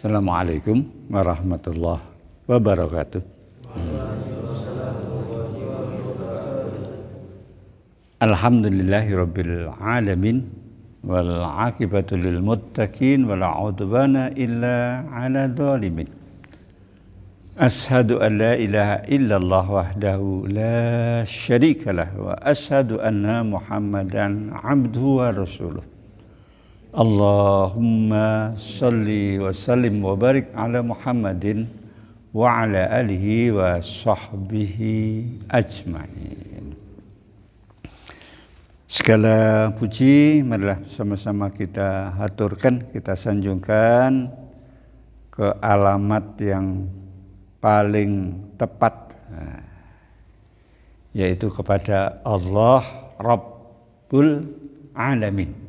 Assalamualaikum warahmatullahi wabarakatuh. Alhamdulillahirabbil alamin wal aqibatu lil muttaqin wala udwana illa 'alal zalimin. Ashhadu an la ilaha illallah wahdahu la syarikalah wa ashhadu anna Muhammadan 'abduhu wa rasuluh. Allahumma salli wa sallim wa barik ala Muhammadin wa ala alihi wa sahbihi ajma'in. Segala puji marilah sama-sama kita haturkan, kita sanjungkan ke alamat yang paling tepat, yaitu kepada Allah Rabbul Alamin.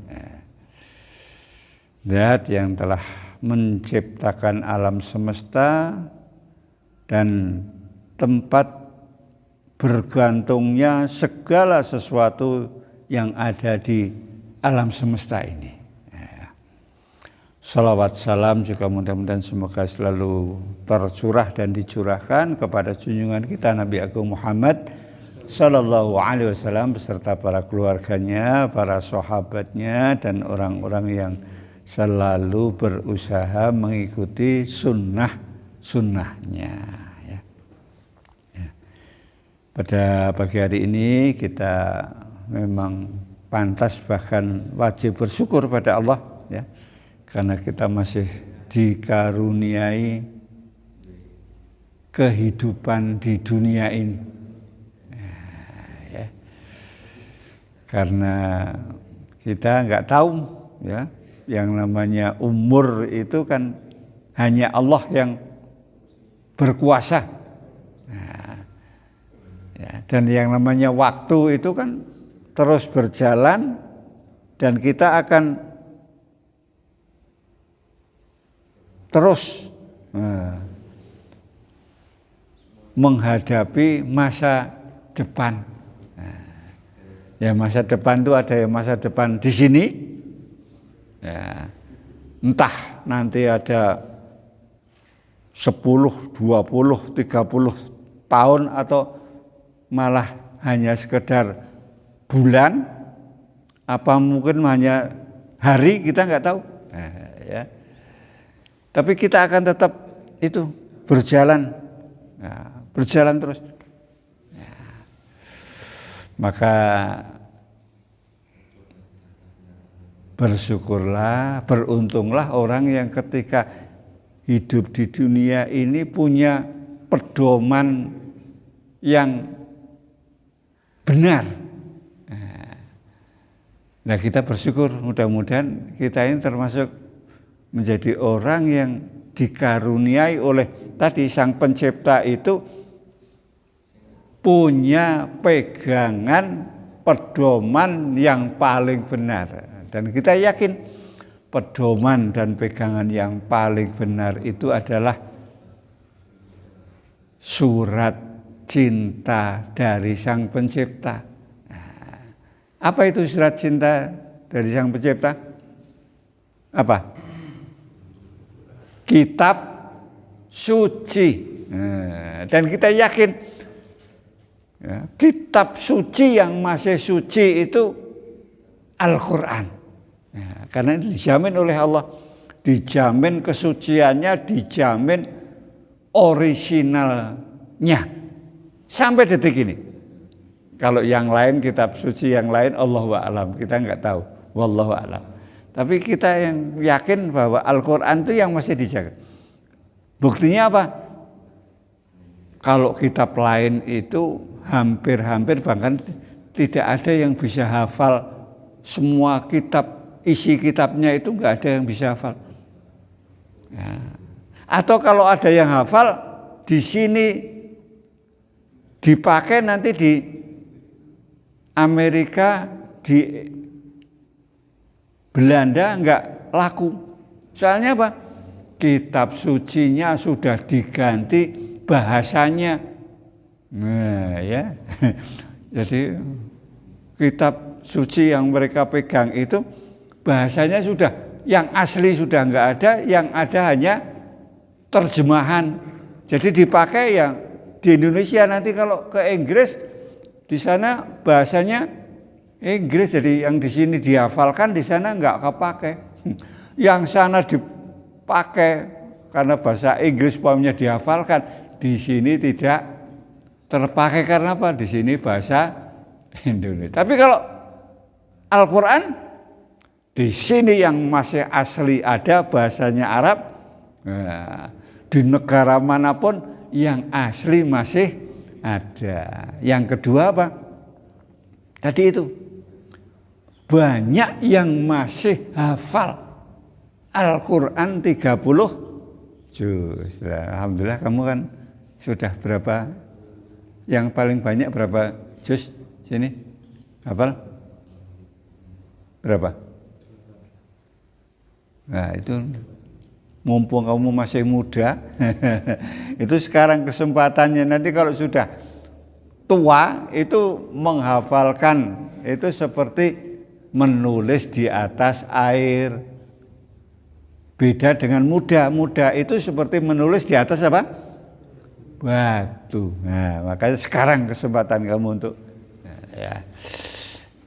Zat yang telah menciptakan alam semesta dan tempat bergantungnya segala sesuatu yang ada di alam semesta ini. Salawat salam juga mudah-mudahan semoga selalu tercurah dan dicurahkan kepada junjungan kita Nabi Agung Muhammad Sallallahu Alaihi Wasallam beserta para keluarganya, para sahabatnya, dan orang-orang yang selalu berusaha mengikuti sunnahnya. Ya. Pada pagi hari ini kita memang pantas bahkan wajib bersyukur pada Allah, ya, karena kita masih dikaruniai kehidupan di dunia ini. Ya. Karena kita nggak tahu, ya. Yang namanya umur itu kan hanya Allah yang berkuasa. Nah, ya, dan yang namanya waktu itu kan terus berjalan dan kita akan terus menghadapi masa depan. Nah, ya masa depan itu ada yang masa depan di sini. Ya, entah nanti ada 10, 20, 30 tahun atau malah hanya sekedar bulan, apa mungkin hanya hari, kita nggak tahu. Ya. Tapi kita akan tetap itu berjalan, ya, berjalan terus. Ya. Maka bersyukurlah, beruntunglah orang yang ketika hidup di dunia ini punya pedoman yang benar. Nah, kita bersyukur, mudah-mudahan kita ini termasuk menjadi orang yang dikaruniai oleh tadi Sang Pencipta itu punya pegangan pedoman yang paling benar. Dan kita yakin pedoman dan pegangan yang paling benar itu adalah surat cinta dari Sang Pencipta. Nah, apa itu surat cinta dari Sang Pencipta? Apa? Kitab suci. Nah, dan kita yakin, ya, kitab suci yang masih suci itu Al-Quran. Ya, karena ini dijamin oleh Allah, dijamin kesuciannya, dijamin orisinalnya sampai detik ini. Kalau yang lain, kitab suci yang lain, Allahu a'lam, kita nggak tahu, wallahu a'lam. Tapi kita yang yakin bahwa Al-Quran itu yang masih dijaga. Buktinya apa? Kalau kitab lain itu hampir-hampir bahkan tidak ada yang bisa hafal semua kitab. Isi kitabnya itu nggak ada yang bisa hafal. Ya. Atau kalau ada yang hafal, di sini dipakai nanti di Amerika, di Belanda nggak laku. Soalnya apa? Kitab sucinya sudah diganti bahasanya. Nah, ya. Jadi kitab suci yang mereka pegang itu bahasanya sudah, yang asli sudah nggak ada, yang ada hanya terjemahan. Jadi dipakai yang di Indonesia, nanti kalau ke Inggris di sana bahasanya Inggris, jadi yang di sini dihafalkan di sana nggak kepake. Yang sana dipakai karena bahasa Inggris umpamanya dihafalkan, di sini tidak terpakai karena apa? Di sini bahasa Indonesia. Tapi kalau Al-Quran di sini yang masih asli ada bahasanya Arab, nah, di negara manapun yang asli masih ada. Yang kedua apa? Tadi itu banyak yang masih hafal Al-Quran 30 juz. Alhamdulillah kamu kan sudah berapa? Yang paling banyak berapa juz sini? Hafal? Berapa? Nah itu mumpung kamu masih muda, itu sekarang kesempatannya. Nanti kalau sudah tua itu menghafalkan itu seperti menulis di atas air. Beda dengan muda. Muda itu seperti menulis di atas apa? Batu. Nah, makanya sekarang kesempatan kamu untuk ya.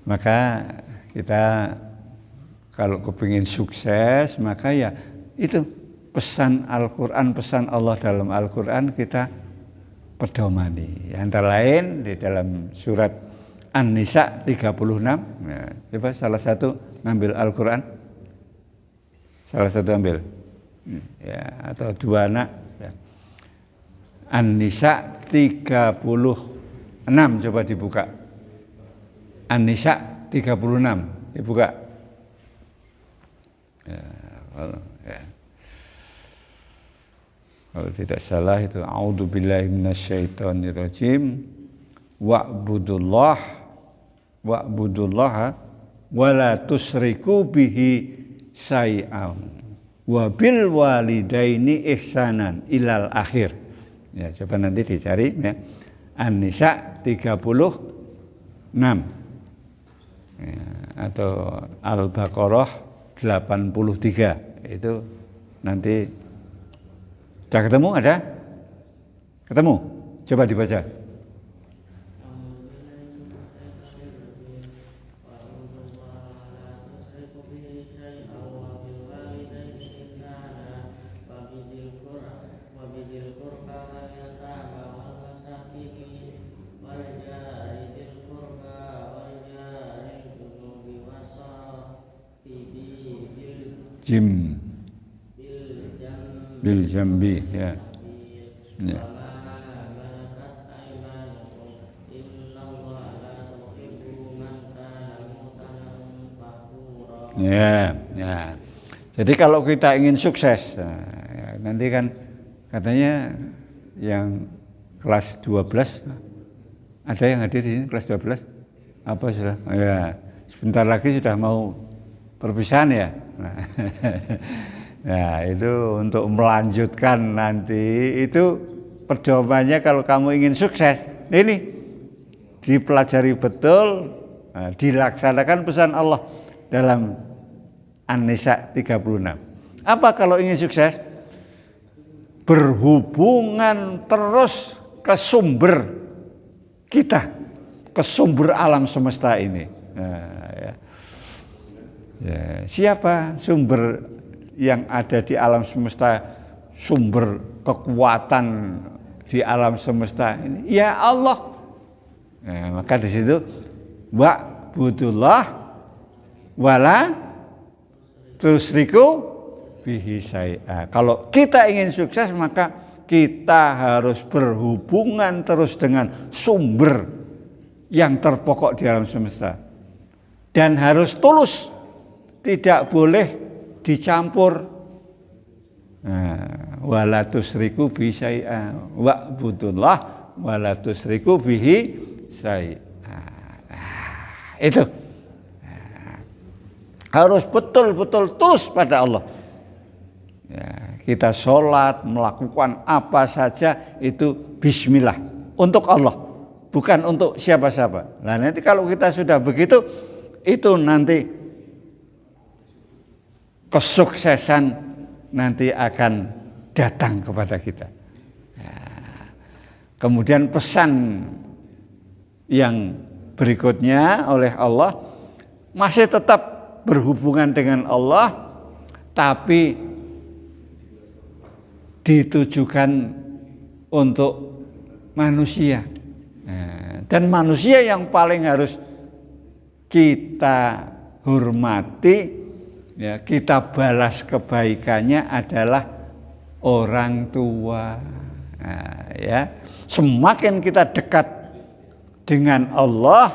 Maka kita kalau kepingin sukses, maka ya itu pesan Al-Quran, pesan Allah dalam Al-Quran kita pedomani. Antara lain di dalam surat An-Nisa 36. Nah, coba salah satu ngambil Al-Quran. Salah satu ambil. Ya, atau dua anak. Ya. An-Nisa 36. Coba dibuka. An-Nisa 36. Dibuka. Ya, ya. Kalau tidak salah itu a'udzubillahi minasyaitonirrajim wa'budullaha wa la tusyriku bihi syai'an wa bil walidaini ihsanan ilal akhir. Ya, coba nanti dicari ya. An-Nisa 36 ya, atau Al-Baqarah 83 itu nanti. Sudah ketemu ada? Ketemu? Coba dibaca. Jim bil jambi ya. Ya. Ya, ya. Jadi kalau kita ingin sukses, nah, ya, nanti kan katanya yang kelas 12 ada yang hadir di sini kelas 12? Apa sudah? Ya, sebentar lagi sudah mau perpisahan ya. Nah, itu untuk melanjutkan nanti itu pedomannya kalau kamu ingin sukses. Ini dipelajari betul, nah, dilaksanakan pesan Allah dalam An-Nisa 36. Apa kalau ingin sukses? Berhubungan terus ke sumber kita, ke sumber alam semesta ini. Nah, ya. Ya, siapa sumber yang ada di alam semesta, sumber kekuatan di alam semesta ini? Ya Allah. Nah, maka di situ wa'budullah wala tusyriku bihi syai'a. Kalau kita ingin sukses maka kita harus berhubungan terus dengan sumber yang terpokok di alam semesta. Dan harus tulus, tidak boleh dicampur. Nah, wala tusyriku bihi syai'a wa'budullah wala tusyriku bihi syai'a. Nah, itu. Harus betul-betul tulus pada Allah. Ya, kita sholat, melakukan apa saja itu bismillah untuk Allah, bukan untuk siapa-siapa. Nah nanti kalau kita sudah begitu, itu nanti kesuksesan nanti akan datang kepada kita. Nah, kemudian pesan yang berikutnya oleh Allah masih tetap berhubungan dengan Allah, tapi ditujukan untuk manusia. Nah, dan manusia yang paling harus kita hormati, ya, kita balas kebaikannya adalah orang tua. Nah, ya, semakin kita dekat dengan Allah,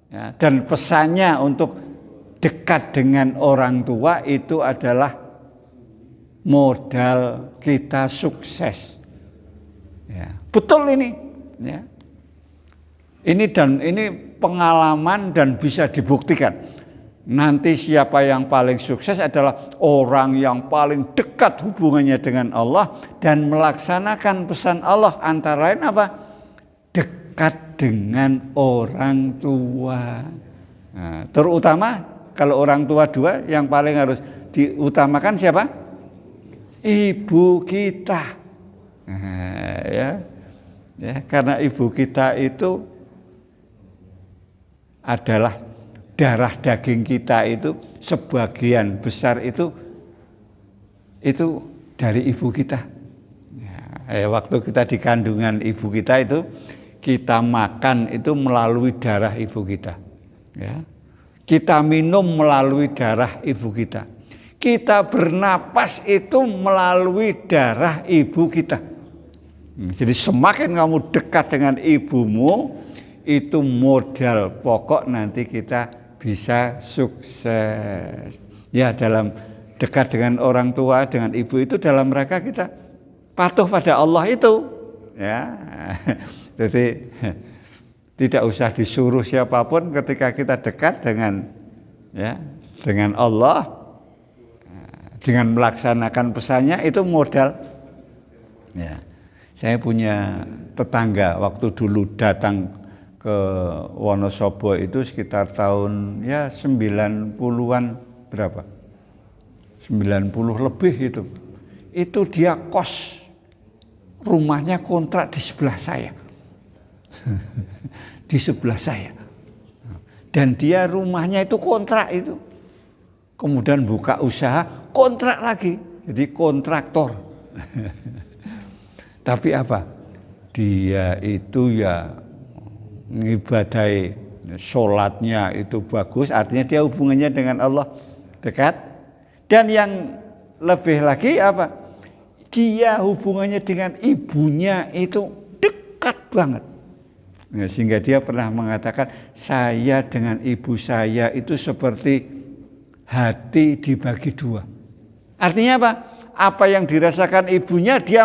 ya, dan pesannya untuk dekat dengan orang tua itu adalah modal kita sukses. Ya, betul ini. Ya. Ini pengalaman dan bisa dibuktikan. Nanti siapa yang paling sukses adalah orang yang paling dekat hubungannya dengan Allah dan melaksanakan pesan Allah, antara lain apa? Dekat dengan orang tua. Nah, terutama kalau orang tua dua, yang paling harus diutamakan siapa? Ibu kita. Nah, ya, karena ibu kita itu adalah darah daging kita, itu sebagian besar itu dari ibu kita. Ya, waktu kita di kandungan ibu kita itu kita makan itu melalui darah ibu kita. Ya. Kita minum melalui darah ibu kita. Kita bernapas itu melalui darah ibu kita. Jadi semakin kamu dekat dengan ibumu, itu modal pokok nanti kita bisa sukses. Ya, dalam dekat dengan orang tua, dengan ibu itu dalam rangka kita patuh pada Allah itu. Ya, jadi tidak usah disuruh siapapun ketika kita dekat dengan Allah, dengan melaksanakan pesannya itu modal. Ya, saya punya tetangga waktu dulu datang ke Wonosobo itu sekitar tahun 90-an berapa? 90 lebih itu. Itu dia kos, rumahnya kontrak di sebelah saya. Di sebelah saya. Dan dia rumahnya itu kontrak itu. Kemudian buka usaha, kontrak lagi. Jadi kontraktor. Tapi apa? Dia itu ya ngibadai, sholatnya itu bagus, artinya dia hubungannya dengan Allah dekat. Dan yang lebih lagi apa? Dia hubungannya dengan ibunya itu dekat banget. Ya, sehingga dia pernah mengatakan, saya dengan ibu saya itu seperti hati dibagi dua. Artinya apa? Apa yang dirasakan ibunya dia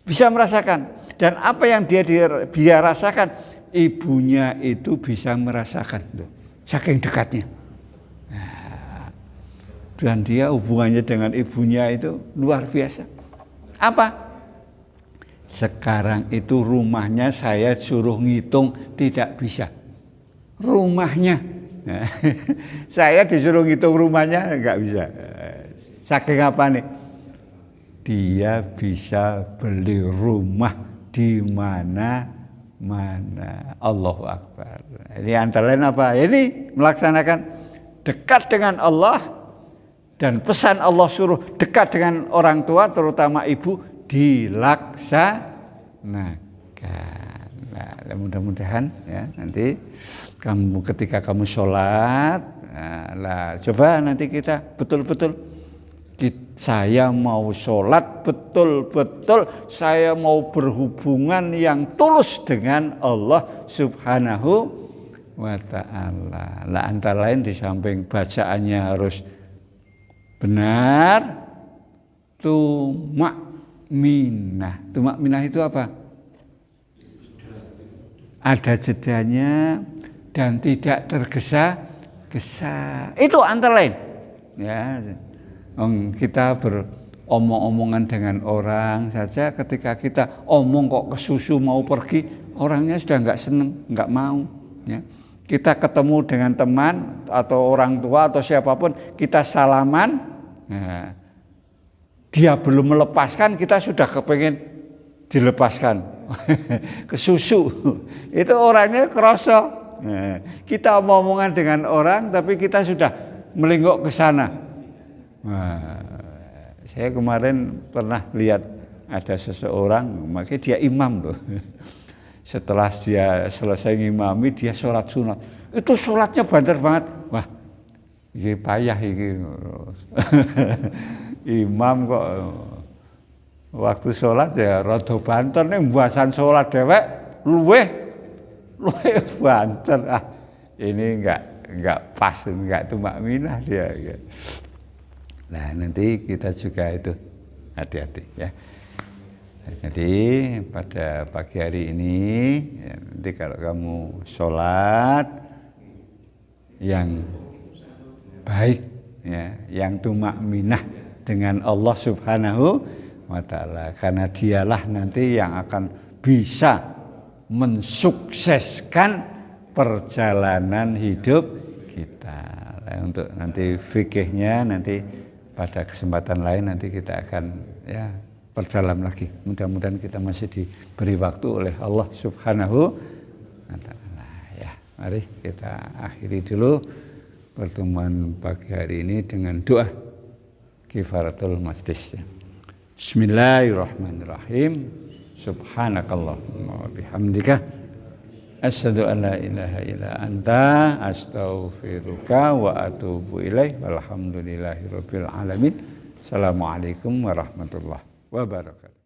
bisa merasakan. Dan apa yang dia rasakan, ibunya itu bisa merasakan. Saking dekatnya. Nah, dan dia hubungannya dengan ibunya itu luar biasa. Apa? Sekarang itu rumahnya saya suruh ngitung tidak bisa. Rumahnya. Nah, saya disuruh ngitung rumahnya enggak bisa. Saking apa nih? Dia bisa beli rumah di mana-mana. Allahu Akbar. Ini antara lain apa? Ini melaksanakan dekat dengan Allah, dan pesan Allah suruh dekat dengan orang tua, terutama ibu, dilaksanakan. Nah, mudah-mudahan ya nanti ketika kamu sholat, coba nanti kita betul-betul, saya mau sholat betul-betul, saya mau berhubungan yang tulus dengan Allah Subhanahu wa ta'ala. Nah, antara lain di samping bacaannya harus benar, tumakminah. Tumakminah itu apa? Ada jedanya dan tidak tergesa-gesa. Itu antara lain. Ya. Kita beromong-omongan dengan orang saja, ketika kita omong kok kesusu mau pergi, orangnya sudah nggak seneng, nggak mau. Ya. Kita ketemu dengan teman atau orang tua atau siapapun, kita salaman, nah, dia belum melepaskan, kita sudah kepengen dilepaskan ke susu. Itu orangnya kroso. Nah, kita omongan dengan orang, tapi kita sudah melingkuk ke sana. Nah, saya kemarin pernah lihat ada seseorang, makanya dia imam loh. Setelah dia selesai ngimami, dia sholat sunat. Itu sholatnya banter banget. Wah, ini payah ini. Imam kok waktu sholat ya rada banter nih mbahasan sholat dewek luweh banter. Ini enggak pas, enggak tumak minah dia. Nah, nanti kita juga itu hati-hati ya. Jadi pada pagi hari ini ya, nanti kalau kamu sholat yang baik ya, yang tumak minah dengan Allah Subhanahu wa ta'ala, karena dialah nanti yang akan bisa mensukseskan perjalanan hidup kita. Untuk nanti fikihnya nanti pada kesempatan lain nanti kita akan ya perdalam lagi. Mudah-mudahan kita masih diberi waktu oleh Allah Subhanahu wa ta'ala. Ya, mari kita akhiri dulu pertemuan pagi hari ini dengan doa kifaratul majlis. Bismillahirrahmanirrahim. Subhanakallahumma wa bihamdika asyhadu an la ilaha illa anta astaghfiruka wa atubu ilaik. Walhamdulillahirabbil alamin. Assalamualaikum warahmatullahi wabarakatuh.